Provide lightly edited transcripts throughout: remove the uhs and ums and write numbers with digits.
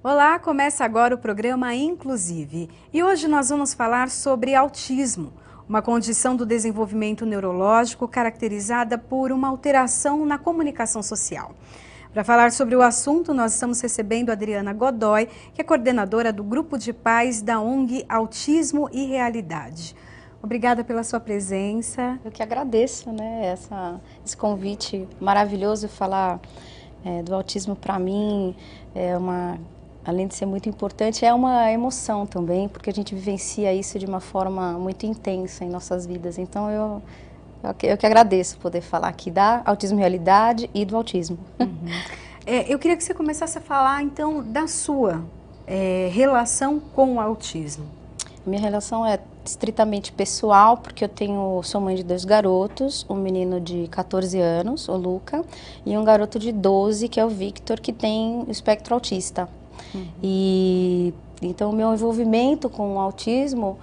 Olá, começa agora o programa Inclusive e hoje nós vamos falar sobre autismo, uma condição do desenvolvimento neurológico caracterizada por uma alteração na comunicação social. Para falar sobre o assunto, nós estamos recebendo a Adriana Godoy, que é coordenadora do Grupo de Pais da ONG Autismo e Realidade. Obrigada pela sua presença. Eu que agradeço, né, esse convite maravilhoso. Falar do autismo para mim além de ser muito importante, é uma emoção também, porque a gente vivencia isso de uma forma muito intensa em nossas vidas. Então eu que agradeço poder falar aqui da Autismo e Realidade e do autismo. Uhum. Eu queria que você começasse a falar então da sua relação com o autismo. Minha relação é estritamente pessoal, porque sou mãe de 2 garotos, um menino de 14 anos, o Luca, e um garoto de 12, que é o Victor, que tem o espectro autista. E então o meu envolvimento com o autismo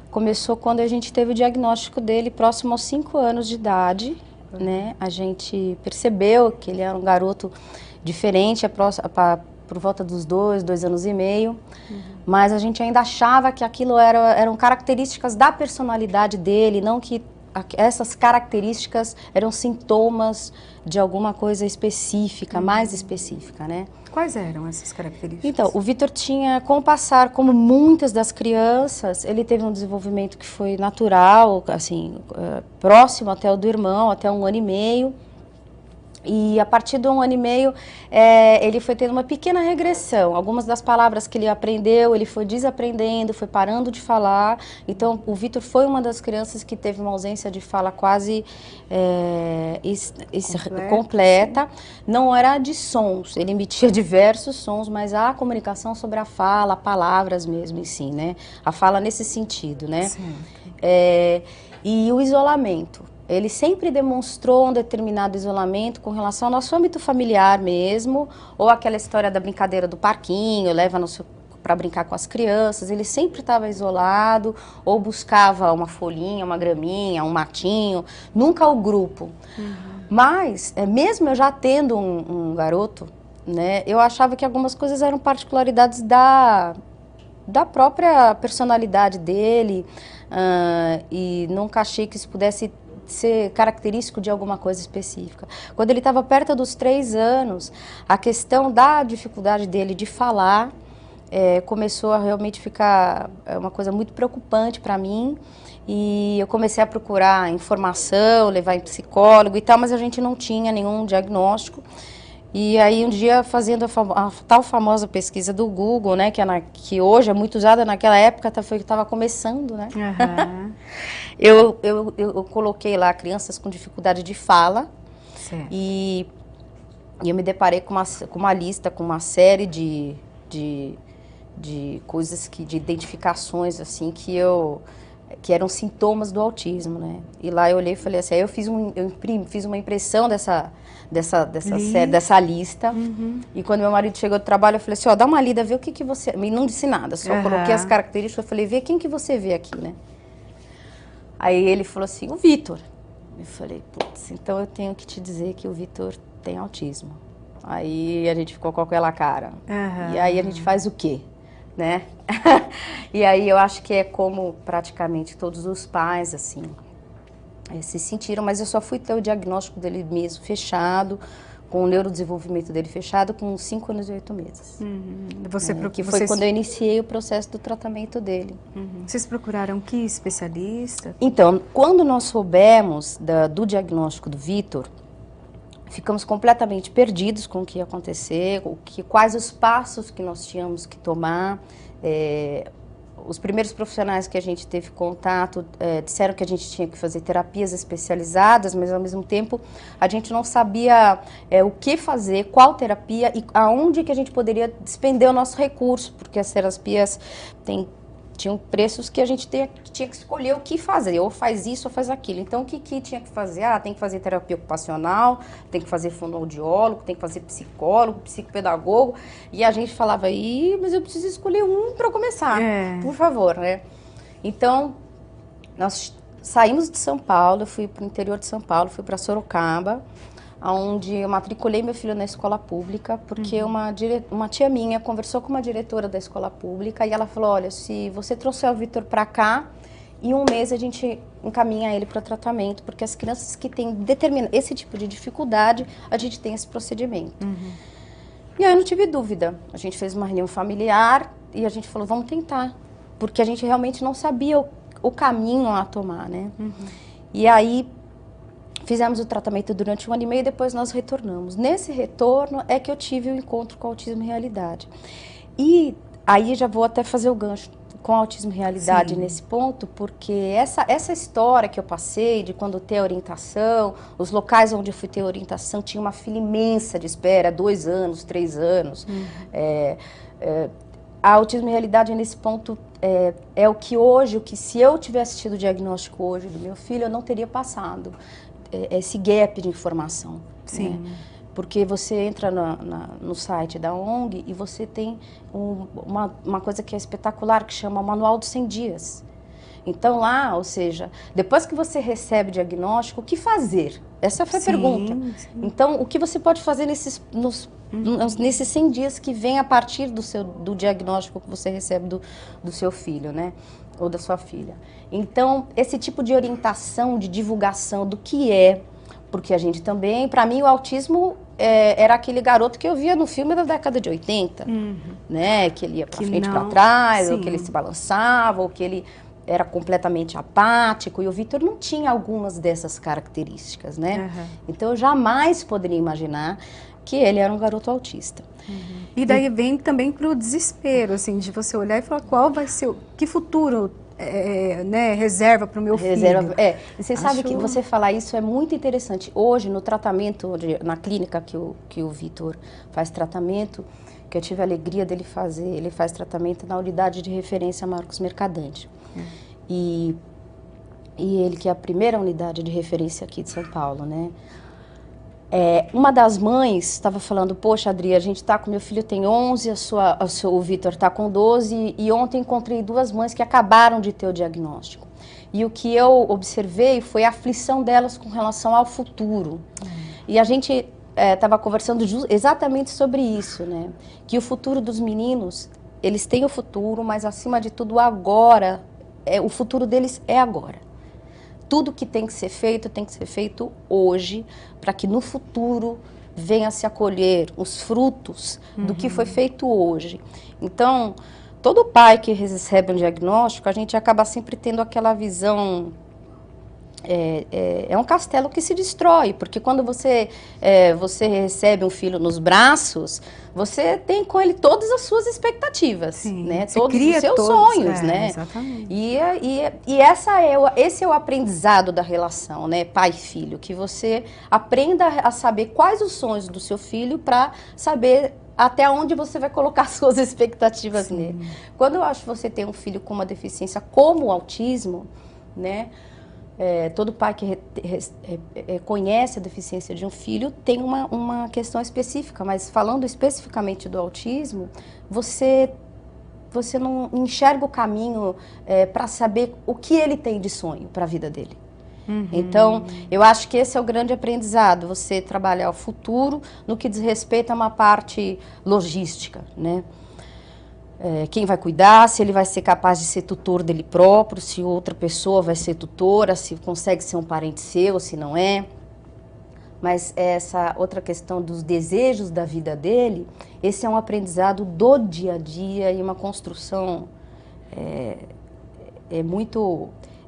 começou quando a gente teve o diagnóstico dele próximo aos 5 anos de idade, né? A gente percebeu que ele era um garoto diferente, por volta dos 2 anos e meio, mas a gente ainda achava que aquilo eram características da personalidade dele, não que essas características eram sintomas de alguma coisa específica, mais específica, né? Quais eram essas características? Então, o Victor tinha, com o passar, como muitas das crianças, ele teve um desenvolvimento que foi natural, assim, próximo até o do irmão, até 1 ano e meio. E a partir de 1 ano e meio, ele foi tendo uma pequena regressão. Algumas das palavras que ele aprendeu, ele foi desaprendendo, foi parando de falar. Então, o Victor foi uma das crianças que teve uma ausência de fala quase completa. Não era de sons, ele emitia diversos sons, mas a comunicação sobre a fala, palavras mesmo em si, né? A fala nesse sentido, né? E o isolamento. Ele sempre demonstrou um determinado isolamento com relação ao nosso âmbito familiar mesmo, ou aquela história da brincadeira do parquinho, leva para brincar com as crianças. Ele sempre estava isolado, ou buscava uma folhinha, uma graminha, um matinho, nunca o grupo. Mas, mesmo eu já tendo um garoto, né, eu achava que algumas coisas eram particularidades da própria personalidade dele, e nunca achei que isso pudesse ser característico de alguma coisa específica. Quando ele estava perto dos 3 anos, a questão da dificuldade dele de falar começou a realmente ficar uma coisa muito preocupante para mim, e eu comecei a procurar informação, levar em psicólogo e tal, mas a gente não tinha nenhum diagnóstico. E aí um dia, fazendo a tal famosa pesquisa do Google, né, que hoje é muito usada, naquela época estava começando, né? Eu coloquei lá crianças com dificuldade de fala. E eu me deparei com uma lista, com uma série de coisas, de identificações assim, que eram sintomas do autismo, né? E lá eu olhei e falei assim, aí eu fiz uma impressão dessa lista. E quando meu marido chegou do trabalho, eu falei assim, dá uma lida, vê o que você... E não disse nada, só coloquei as características, eu falei, vê quem que você vê aqui, né? Aí ele falou assim, o Victor. Eu falei, putz, então eu tenho que te dizer que o Victor tem autismo. Aí a gente ficou com aquela cara. E aí a gente faz o quê? Né? E aí eu acho que é como praticamente todos os pais, assim, se sentiram, mas eu só fui ter o diagnóstico dele mesmo fechado, com o neurodesenvolvimento dele fechado, com 5 anos e 8 meses. Que foi quando eu iniciei o processo do tratamento dele. Vocês procuraram que especialista? Então, quando nós soubemos do diagnóstico do Victor, ficamos completamente perdidos com o que ia acontecer, quais os passos que nós tínhamos que tomar. Os primeiros profissionais que a gente teve contato disseram que a gente tinha que fazer terapias especializadas, mas ao mesmo tempo a gente não sabia o que fazer, qual terapia e aonde que a gente poderia despender o nosso recurso, porque as terapias tinham preços que a gente tinha que escolher o que fazer, ou faz isso ou faz aquilo. Então, o que tinha que fazer? Tem que fazer terapia ocupacional, tem que fazer fonoaudiólogo, tem que fazer psicólogo, psicopedagogo. E a gente falava, mas eu preciso escolher um para começar, por favor, né? Então, nós saímos de São Paulo, eu fui para o interior de São Paulo, fui para Sorocaba, onde eu matriculei meu filho na escola pública, porque uma tia minha conversou com uma diretora da escola pública e ela falou, olha, se você trouxer o Vitor para cá, em um mês a gente encaminha ele para tratamento, porque as crianças que têm esse tipo de dificuldade, a gente tem esse procedimento. E aí eu não tive dúvida, a gente fez uma reunião familiar e a gente falou, vamos tentar, porque a gente realmente não sabia o caminho a tomar, né? E aí fizemos o tratamento durante 1 ano e meio e depois nós retornamos. Nesse retorno é que eu tive o encontro com o Autismo em Realidade. E aí já vou até fazer o gancho com o Autismo em Realidade nesse ponto, porque essa história que eu passei de quando ter orientação, os locais onde eu fui ter orientação, tinha uma fila imensa de espera, 2 anos, 3 anos. A Autismo em Realidade nesse ponto é o que hoje, se eu tivesse tido o diagnóstico hoje do meu filho, eu não teria passado esse gap de informação. Sim. Né? Porque você entra no site da ONG e você tem uma coisa que é espetacular, que chama Manual dos 100 Dias. Então lá, ou seja, depois que você recebe o diagnóstico, o que fazer? Essa foi a pergunta. Sim. Então, o que você pode fazer nesses 100 dias que vem a partir do diagnóstico que você recebe do seu filho, né? Ou da sua filha. Então, esse tipo de orientação, de divulgação do que é, porque a gente também, para mim o autismo era aquele garoto que eu via no filme da década de 80, né? Que ele ia para frente e para trás, ou que ele se balançava, ou que ele era completamente apático, e o Vitor não tinha algumas dessas características, né? Então eu jamais poderia imaginar que ele era um garoto autista. E daí vem também para o desespero, assim, de você olhar e falar qual vai ser, que futuro né, reserva para o meu filho. E você sabe que você falar isso é muito interessante. Hoje, no tratamento, na clínica que o Vitor faz tratamento, que eu tive a alegria dele fazer, ele faz tratamento na unidade de referência Marcos Mercadante. E ele que é a primeira unidade de referência aqui de São Paulo, né? Uma das mães estava falando, poxa, Adri, a gente tá com meu filho tem 11, o Vitor tá com 12, e ontem encontrei 2 mães que acabaram de ter o diagnóstico. E o que eu observei foi a aflição delas com relação ao futuro. E a gente estava conversando exatamente sobre isso, né? Que o futuro dos meninos, eles têm o futuro, mas acima de tudo agora, o futuro deles é agora. Tudo que tem que ser feito hoje, para que no futuro venha se acolher os frutos do que foi feito hoje. Então, todo pai que recebe um diagnóstico, a gente acaba sempre tendo aquela visão... É um castelo que se destrói, porque quando você recebe um filho nos braços, você tem com ele todas as suas expectativas, né? Todos os seus sonhos, né? Exatamente. E esse é o aprendizado da relação, né? Pai e filho, que você aprenda a saber quais os sonhos do seu filho para saber até onde você vai colocar suas expectativas nele. Quando eu acho que você tem um filho com uma deficiência como o autismo, né? Todo pai que conhece a deficiência de um filho tem uma questão específica, mas falando especificamente do autismo, você não enxerga o caminho para saber o que ele tem de sonho para a vida dele. Então, eu acho que esse é o grande aprendizado, você trabalhar o futuro no que diz respeito a uma parte logística, né? Quem vai cuidar, se ele vai ser capaz de ser tutor dele próprio, se outra pessoa vai ser tutora, se consegue ser um parente seu, se não é. Mas essa outra questão dos desejos da vida dele, esse é um aprendizado do dia a dia e uma construção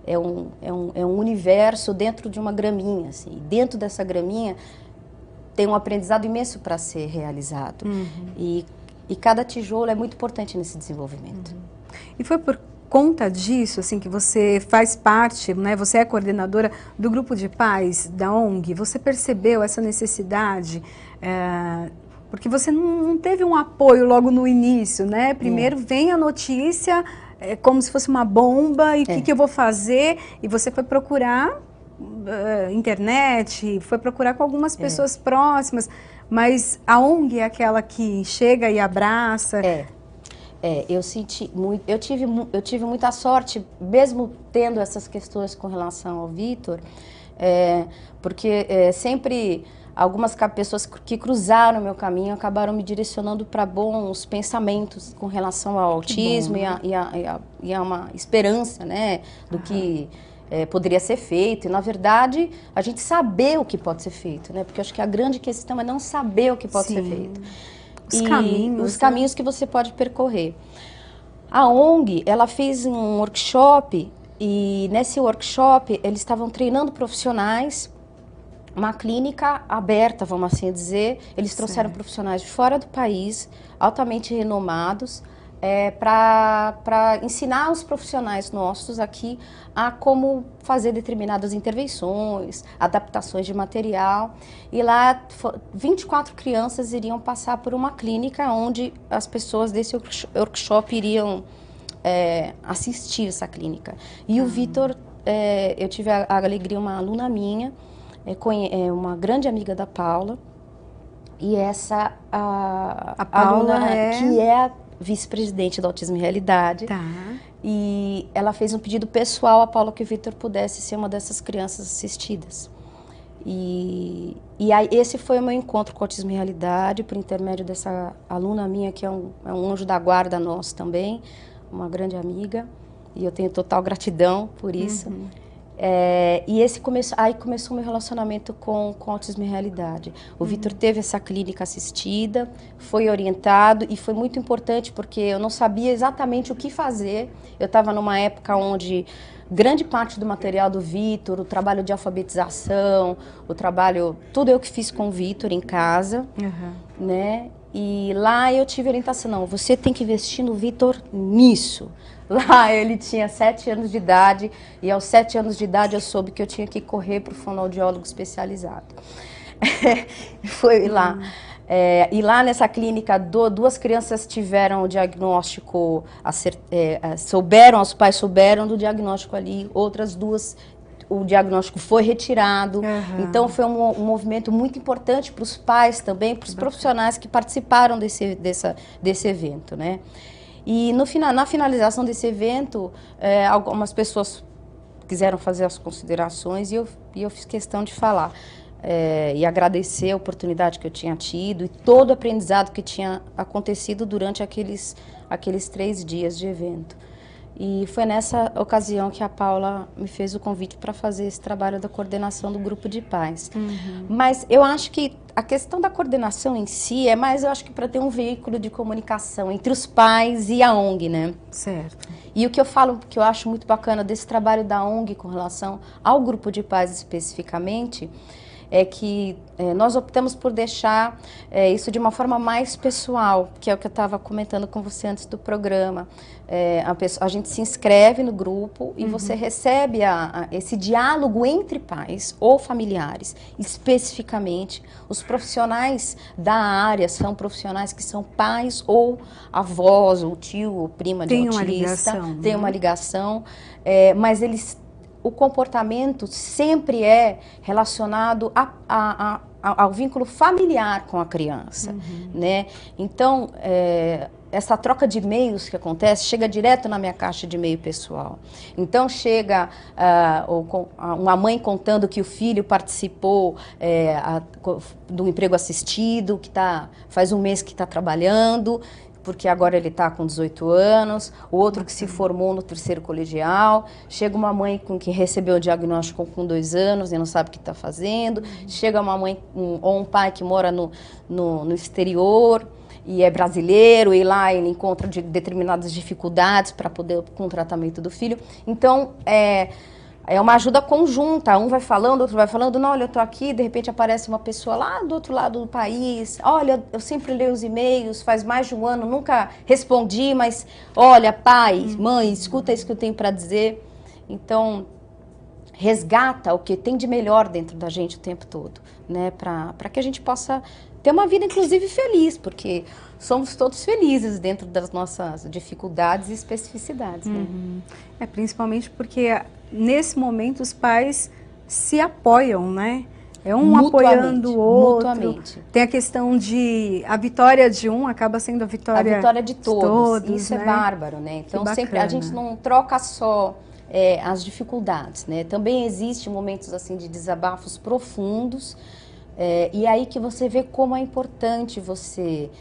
é um universo dentro de uma graminha, assim. E dentro dessa graminha tem um aprendizado imenso para ser realizado. E cada tijolo é muito importante nesse desenvolvimento. E foi por conta disso, assim, que você faz parte, né? Você é coordenadora do grupo de pais da ONG. Você percebeu essa necessidade? Porque você não teve um apoio logo no início, né? Primeiro vem a notícia, como se fosse uma bomba, e o que eu vou fazer? E você foi procurar internet, foi procurar com algumas pessoas próximas. Mas a ONG é aquela que chega e abraça. Eu senti muito, eu tive muita sorte, mesmo tendo essas questões com relação ao Vitor, porque sempre algumas pessoas que cruzaram o meu caminho acabaram me direcionando para bons pensamentos com relação ao autismo, bom, né? e a uma esperança, né, do que poderia ser feito. E, na verdade, a gente saber o que pode ser feito, né? Porque eu acho que a grande questão é não saber o que pode ser feito. Os caminhos que você pode percorrer. A ONG, ela fez um workshop, e nesse workshop eles estavam treinando profissionais, uma clínica aberta, vamos assim dizer. Eles trouxeram profissionais de fora do país, altamente renomados, para ensinar os profissionais nossos aqui a como fazer determinadas intervenções, adaptações de material. E lá 24 crianças iriam passar por uma clínica onde as pessoas desse workshop iriam assistir essa clínica. E o Vitor, eu tive a alegria, uma aluna minha, uma grande amiga da Paula, e essa a Paula aluna que é a vice-presidente do Autismo em Realidade. Tá. E ela fez um pedido pessoal a Paula que o Vitor pudesse ser uma dessas crianças assistidas. E aí, esse foi o meu encontro com o Autismo em Realidade, por intermédio dessa aluna minha, que é um anjo da guarda nosso também, uma grande amiga, e eu tenho total gratidão por isso. E aí começou o meu relacionamento com Autismo em Realidade. O Vitor teve essa clínica assistida, foi orientado, e foi muito importante porque eu não sabia exatamente o que fazer. Eu estava numa época onde grande parte do material do Vitor, o trabalho de alfabetização, tudo eu que fiz com o Vitor em casa, né? E lá eu tive orientação, não, você tem que investir no Vitor nisso. Lá ele tinha 7 anos de idade, e aos 7 anos de idade eu soube que eu tinha que correr para o fonoaudiólogo especializado. Foi lá. E lá nessa clínica, 2 crianças tiveram o diagnóstico, os pais souberam do diagnóstico ali, outras 2, o diagnóstico foi retirado. Então foi um movimento muito importante para os pais também, para os profissionais que participaram desse evento, né? E na finalização desse evento, algumas pessoas quiseram fazer as considerações, e eu fiz questão de falar. E agradecer a oportunidade que eu tinha tido e todo o aprendizado que tinha acontecido durante aqueles 3 dias de evento. E foi nessa ocasião que a Paula me fez o convite para fazer esse trabalho da coordenação do grupo de pais. Mas eu acho que a questão da coordenação em si é mais, eu acho que para ter um veículo de comunicação entre os pais e a ONG, né? Certo. E o que eu falo, que eu acho muito bacana desse trabalho da ONG com relação ao grupo de pais especificamente, é que nós optamos por deixar isso de uma forma mais pessoal, que é o que eu estava comentando com você antes do programa. A gente se inscreve no grupo e você recebe esse diálogo entre pais ou familiares, especificamente. Os profissionais da área são profissionais que são pais ou avós, ou tio, ou prima de autista. Tem uma ligação, mas o comportamento sempre é relacionado ao vínculo familiar com a criança, né? Então, essa troca de e-mails que acontece chega direto na minha caixa de e-mail pessoal. Então, chega uma mãe contando que o filho participou do emprego assistido, que faz um mês que está trabalhando, porque agora ele está com 18 anos, o outro que se formou no 3º colegial, chega uma mãe que recebeu o diagnóstico com 2 anos e não sabe o que está fazendo, chega uma mãe ou um pai que mora no exterior e é brasileiro, e lá ele encontra determinadas dificuldades para poder com o tratamento do filho. Então, é uma ajuda conjunta, um vai falando, outro vai falando, não, olha, eu estou aqui, de repente aparece uma pessoa lá do outro lado do país, olha, eu sempre leio os e-mails, faz mais de um ano, nunca respondi, mas olha, pai, mãe, escuta isso que eu tenho para dizer. Então, resgata o que tem de melhor dentro da gente o tempo todo, né, para que a gente possa ter uma vida, inclusive, feliz, porque somos todos felizes dentro das nossas dificuldades e especificidades, né? Principalmente porque nesse momento os pais se apoiam, né? É um Mutuamente, apoiando o outro. Mutuamente. Tem a questão a vitória de um acaba sendo a vitória de todos. Isso, né? É bárbaro, né? Então sempre a gente não troca só as dificuldades, né? Também existem momentos assim de desabafos profundos, E aí que você vê como é importante você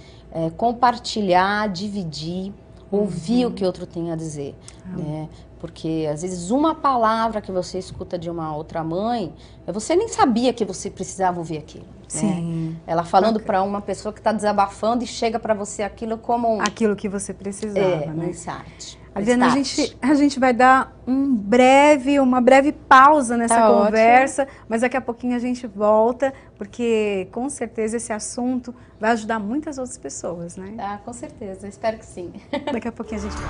compartilhar, dividir, ouvir o que outro tem a dizer, né? Porque às vezes uma palavra que você escuta de uma outra mãe, você nem sabia que você precisava ouvir aquilo. Sim. Né? Ela falando para uma pessoa que está desabafando e chega para você aquilo como aquilo que você precisava, né? Um insight. Adriana, a gente vai dar uma breve pausa nessa conversa, mas daqui a pouquinho a gente volta, porque com certeza esse assunto vai ajudar muitas outras pessoas, né? Ah, com certeza, espero que sim. Daqui a pouquinho a gente volta.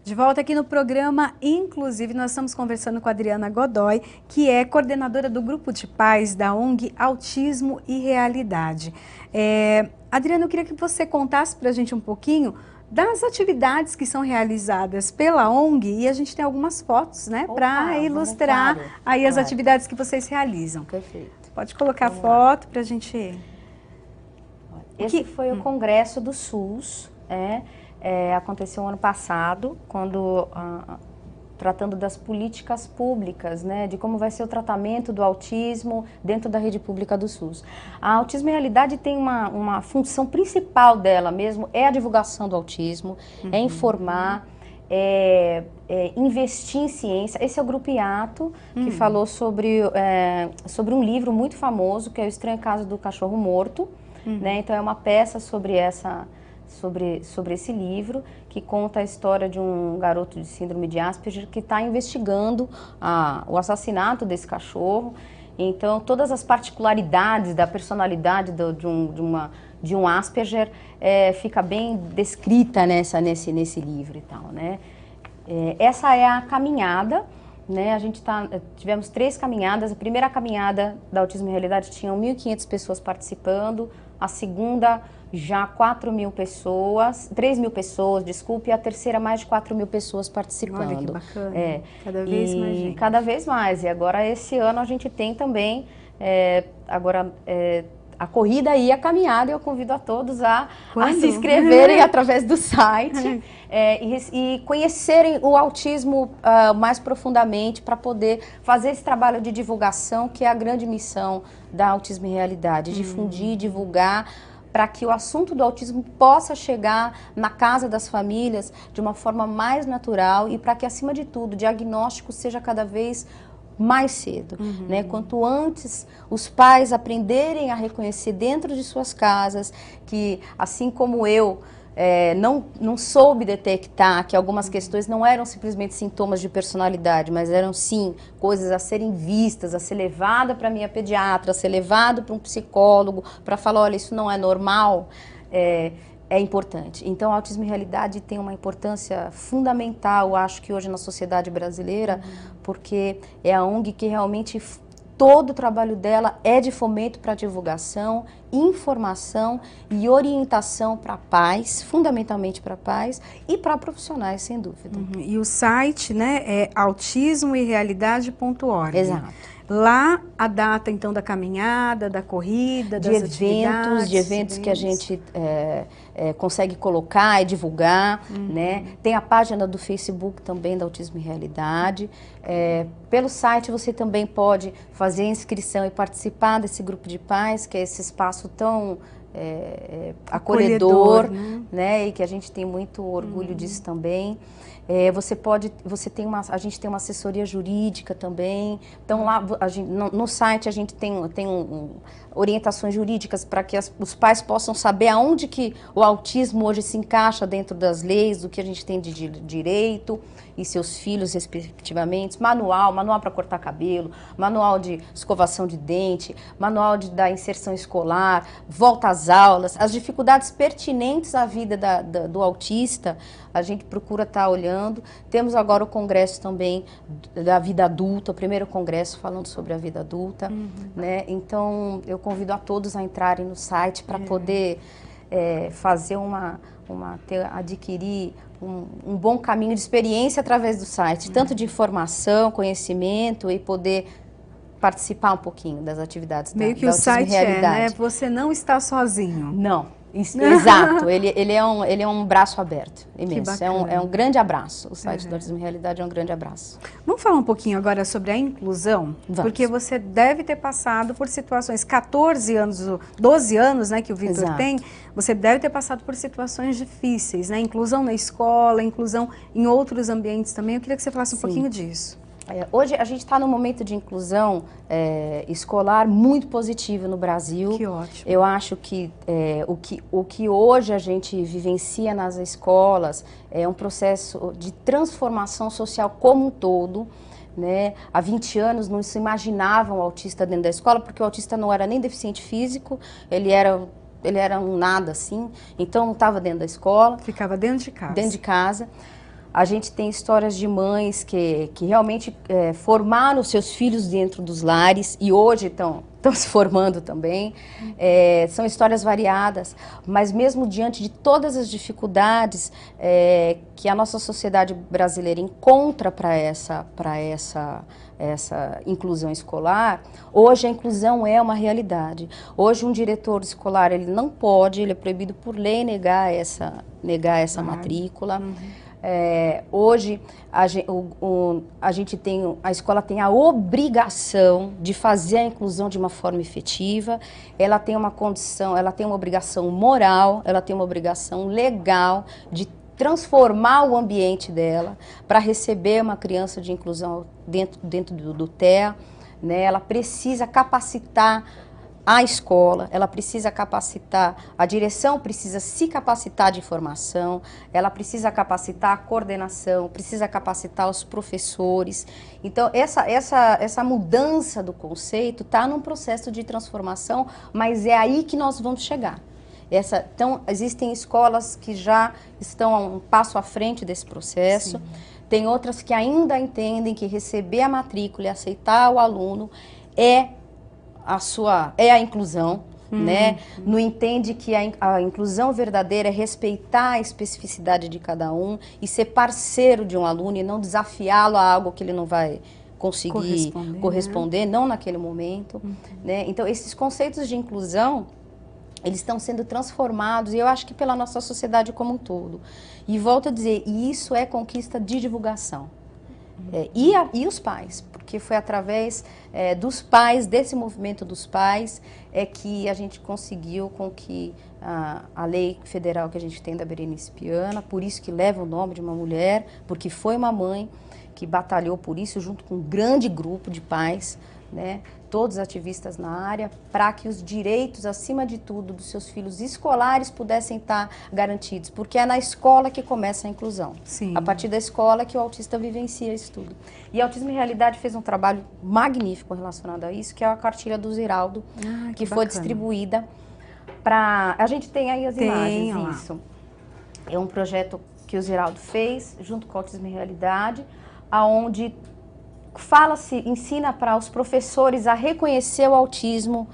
De volta aqui no programa, inclusive, nós estamos conversando com a Adriana Godoy, que é coordenadora do Grupo de Pais da ONG Autismo e Realidade. Adriana, eu queria que você contasse para a gente um pouquinho das atividades que são realizadas pela ONG, e a gente tem algumas fotos, né, para ilustrar aí as atividades que vocês realizam. Perfeito. Pode colocar a foto para a gente... Esse foi o Congresso do SUS, aconteceu ano passado, quando tratando das políticas públicas, né, de como vai ser o tratamento do autismo dentro da rede pública do SUS. A Autismo e Realidade tem uma função principal dela mesmo, é a divulgação do autismo, é informar, investir em ciência. Esse é o Grupo Hiato, que falou sobre um livro muito famoso, que é O Estranho Caso do Cachorro Morto, né, então é uma peça sobre esse livro, que conta a história de um garoto de síndrome de Asperger que está investigando o assassinato desse cachorro. Então, todas as particularidades da personalidade de um Asperger fica bem descrita nesse livro e tal, né? Essa é a caminhada, né? Tivemos 3 caminhadas. A primeira caminhada da Autismo e Realidade tinham 1.500 pessoas participando, a segunda já 4.000 pessoas, 3.000 pessoas, desculpe, e a terceira mais de 4.000 pessoas participando. Olha que bacana, cada vez mais gente. Cada vez mais, e agora esse ano a gente tem também, a corrida e a caminhada, e eu convido a todos a se inscreverem através do site e conhecerem o autismo mais profundamente, para poder fazer esse trabalho de divulgação, que é a grande missão da Autismo e Realidade, difundir, divulgar, para que o assunto do autismo possa chegar na casa das famílias de uma forma mais natural, e para que, acima de tudo, o diagnóstico seja cada vez mais cedo, né? Quanto antes os pais aprenderem a reconhecer dentro de suas casas que, assim como eu, não soube detectar que algumas questões não eram simplesmente sintomas de personalidade, mas eram sim coisas a serem vistas, a ser levada para minha pediatra, a ser levado para um psicólogo, para falar, olha, isso não é normal, é importante. Então, a Autismo e Realidade tem uma importância fundamental, acho que hoje na sociedade brasileira, porque é a ONG que realmente todo o trabalho dela é de fomento para divulgação, informação e orientação para pais, fundamentalmente para pais e para profissionais, sem dúvida. E o site, né, é autismoerealidade.org. Exato. Lá a data, então, da caminhada, da corrida, das atividades. De eventos que a gente consegue colocar e divulgar, né? Tem a página do Facebook também da Autismo e Realidade. Pelo site você também pode fazer inscrição e participar desse grupo de pais, que é esse espaço tão acolhedor, né? E que a gente tem muito orgulho disso também. A gente tem uma assessoria jurídica também. Então lá no site a gente tem orientações jurídicas para que os pais possam saber aonde que o autismo hoje se encaixa dentro das leis, do que a gente tem de direito, e seus filhos respectivamente, manual para cortar cabelo, manual de escovação de dente, manual da inserção escolar, volta às aulas, as dificuldades pertinentes à vida do autista, a gente procura estar olhando. Temos agora o congresso também da vida adulta, o primeiro congresso falando sobre a vida adulta, né? Então eu convido a todos a entrarem no site para poder fazer adquirir um bom caminho de experiência através do site, tanto de informação, conhecimento, e poder participar um pouquinho das atividades da Autismo e Realidade. Meio que o site né? Você não está sozinho. Não. Exato, ele é um braço aberto, imenso. É um grande abraço. O site do Autismo em Realidade é um grande abraço. Vamos falar um pouquinho agora sobre a inclusão? Vamos. Porque você deve ter passado por situações, 14 anos, 12 anos, né, que o Vitor tem, você deve ter passado por situações difíceis, né? Inclusão na escola, inclusão em outros ambientes também. Eu queria que você falasse um pouquinho disso. Hoje a gente está num momento de inclusão escolar muito positivo no Brasil. Que ótimo. Eu acho que o que hoje a gente vivencia nas escolas é um processo de transformação social como um todo. Né? Há 20 anos não se imaginava um autista dentro da escola, porque o autista não era nem deficiente físico, ele era um nada assim, então não estava dentro da escola. Ficava dentro de casa. Dentro de casa. A gente tem histórias de mães que realmente formaram seus filhos dentro dos lares e hoje estão se formando também. São histórias variadas, mas mesmo diante de todas as dificuldades que a nossa sociedade brasileira encontra para essa inclusão escolar, hoje a inclusão é uma realidade. Hoje um diretor escolar ele não pode, ele é proibido por lei negar essa matrícula. Hoje a escola tem a obrigação de fazer a inclusão de uma forma efetiva. Ela tem uma condição, ela tem uma obrigação moral, ela tem uma obrigação legal de transformar o ambiente dela para receber uma criança de inclusão dentro do TEA, né? Ela precisa capacitar a escola, ela precisa capacitar, a direção precisa se capacitar de formação, ela precisa capacitar a coordenação, precisa capacitar os professores. Então, essa mudança do conceito está num processo de transformação, mas é aí que nós vamos chegar. Então, existem escolas que já estão a um passo à frente desse processo, tem outras que ainda entendem que receber a matrícula e aceitar o aluno é a inclusão, né? Não entende que a inclusão verdadeira é respeitar a especificidade de cada um e ser parceiro de um aluno e não desafiá-lo a algo que ele não vai conseguir corresponder, não naquele momento, né? Então, esses conceitos de inclusão, eles estão sendo transformados e eu acho que pela nossa sociedade como um todo. E volto a dizer, isso é conquista de divulgação. E os pais, porque foi através dos pais, desse movimento dos pais, que a gente conseguiu com que a lei federal que a gente tem da Berenice Piana, por isso que leva o nome de uma mulher, porque foi uma mãe que batalhou por isso junto com um grande grupo de pais, né, todos ativistas na área, para que os direitos, acima de tudo, dos seus filhos escolares pudessem estar garantidos, porque é na escola que começa a inclusão. Sim. A partir da escola que o autista vivencia isso tudo. E a Autismo em Realidade fez um trabalho magnífico relacionado a isso, que é a cartilha do Ziraldo, que foi distribuída para... A gente tem aí as imagens, isso. É um projeto que o Ziraldo fez, junto com a Autismo em Realidade, aonde ensina para os professores a reconhecer o autismo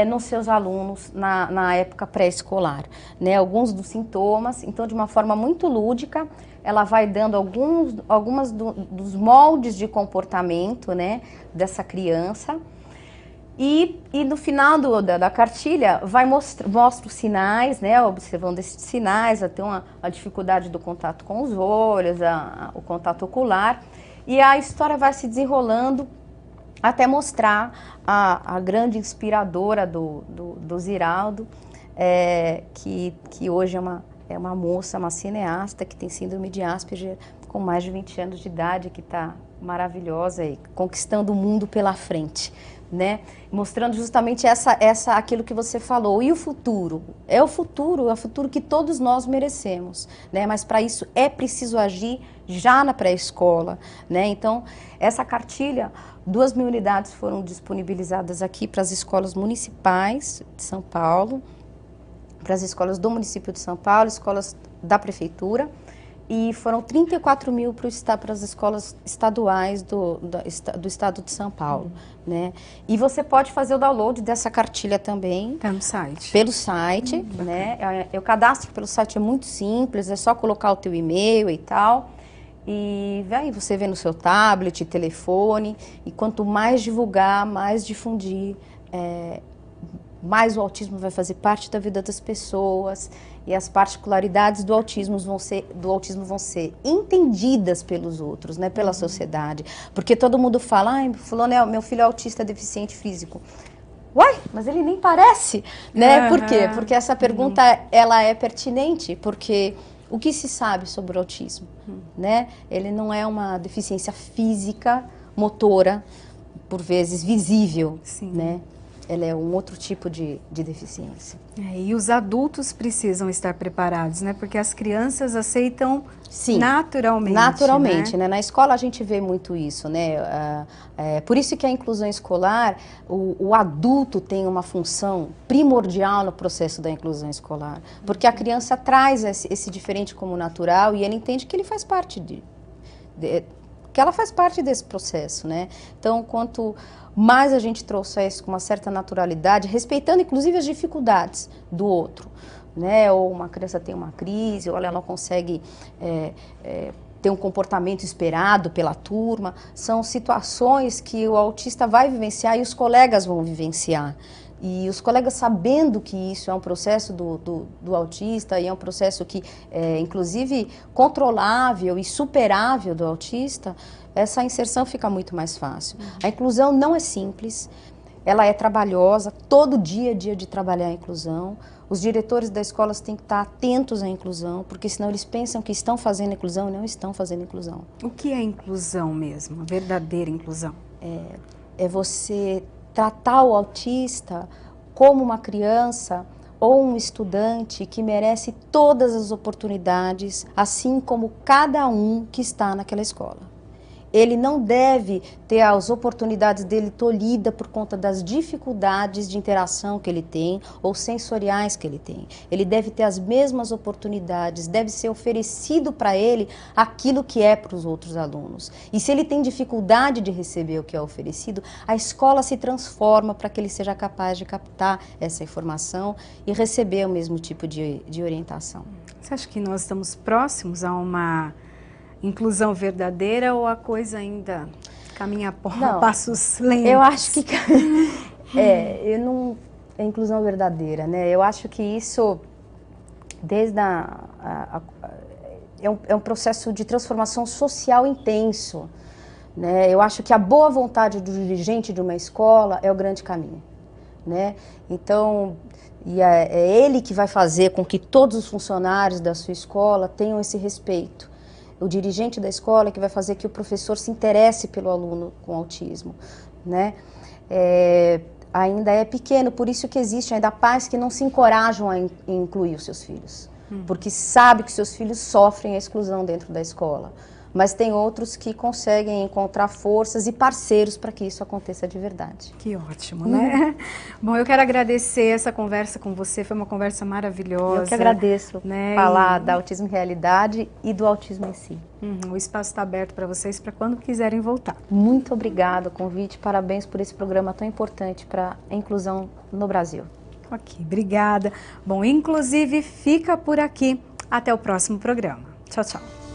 nos seus alunos na época pré-escolar, né? Alguns dos sintomas, então de uma forma muito lúdica, ela vai dando algumas dos moldes de comportamento, né, dessa criança. E no final da cartilha mostra os sinais, né, observando esses sinais, até a dificuldade do contato com os olhos, o contato ocular. E a história vai se desenrolando até mostrar a grande inspiradora do Ziraldo, que hoje é uma moça, uma cineasta que tem síndrome de Asperger, com mais de 20 anos de idade, que está maravilhosa e conquistando o mundo pela frente, né? Mostrando justamente aquilo que você falou. E o futuro? É o futuro que todos nós merecemos, né? Mas para isso é preciso agir já na pré-escola, né? Então, essa cartilha, 2.000 unidades foram disponibilizadas aqui para as escolas municipais de São Paulo, para as escolas do município de São Paulo, escolas da prefeitura, e foram 34.000 para as escolas estaduais do estado de São Paulo, né? E você pode fazer o download dessa cartilha também. Tá no site. Pelo site, né? O cadastro pelo site é muito simples, é só colocar o teu e-mail e tal. E aí você vê no seu tablet, telefone, e quanto mais divulgar, mais difundir, mais o autismo vai fazer parte da vida das pessoas e as particularidades do autismo vão ser entendidas pelos outros, né, pela sociedade. Porque todo mundo fala, ai, fulano meu filho é autista deficiente físico. Uai, mas ele nem parece, né? Por quê? Porque essa pergunta, ela é pertinente, porque o que se sabe sobre o autismo, né? Ele não é uma deficiência física, motora, por vezes visível, né? Ela é um outro tipo de deficiência. E os adultos precisam estar preparados, né? Porque as crianças aceitam naturalmente. Naturalmente, né? Na escola a gente vê muito isso, né? Por isso que a inclusão escolar, o adulto tem uma função primordial no processo da inclusão escolar. Porque a criança traz esse diferente como natural e ele entende que ele faz parte que ela faz parte desse processo, né? Então, quanto mais a gente trouxer isso com uma certa naturalidade, respeitando inclusive as dificuldades do outro, né? Ou uma criança tem uma crise, ou ela não consegue ter um comportamento esperado pela turma, são situações que o autista vai vivenciar e os colegas vão vivenciar. E os colegas sabendo que isso é um processo do autista e é um processo que é, inclusive, controlável e superável do autista, essa inserção fica muito mais fácil. A inclusão não é simples, ela é trabalhosa, todo dia é dia de trabalhar a inclusão. Os diretores das escolas têm que estar atentos à inclusão, porque senão eles pensam que estão fazendo inclusão e não estão fazendo inclusão. O que é inclusão mesmo, a verdadeira inclusão? É você tratar o autista como uma criança ou um estudante que merece todas as oportunidades, assim como cada um que está naquela escola. Ele não deve ter as oportunidades dele tolhida por conta das dificuldades de interação que ele tem ou sensoriais que ele tem. Ele deve ter as mesmas oportunidades, deve ser oferecido para ele aquilo que é para os outros alunos. E se ele tem dificuldade de receber o que é oferecido, a escola se transforma para que ele seja capaz de captar essa informação e receber o mesmo tipo de orientação. Você acha que nós estamos próximos a uma inclusão verdadeira ou a coisa ainda caminha a passos lentos? Eu acho que é inclusão verdadeira, né? Eu acho que isso desde é um processo de transformação social intenso, né? Eu acho que a boa vontade do dirigente de uma escola é o grande caminho, né? Então, é ele que vai fazer com que todos os funcionários da sua escola tenham esse respeito. O dirigente da escola que vai fazer que o professor se interesse pelo aluno com autismo, né? Ainda é pequeno, por isso que existe ainda pais que não se encorajam a incluir os seus filhos, porque sabe que seus filhos sofrem a exclusão dentro da escola. Mas tem outros que conseguem encontrar forças e parceiros para que isso aconteça de verdade. Que ótimo, né? Bom, eu quero agradecer essa conversa com você, foi uma conversa maravilhosa. Eu que agradeço, né? Falar da Autismo Realidade e do autismo em si. O espaço está aberto para vocês para quando quiserem voltar. Muito obrigada, convite, parabéns por esse programa tão importante para a inclusão no Brasil. Ok, obrigada. Bom, inclusive fica por aqui. Até o próximo programa. Tchau, tchau.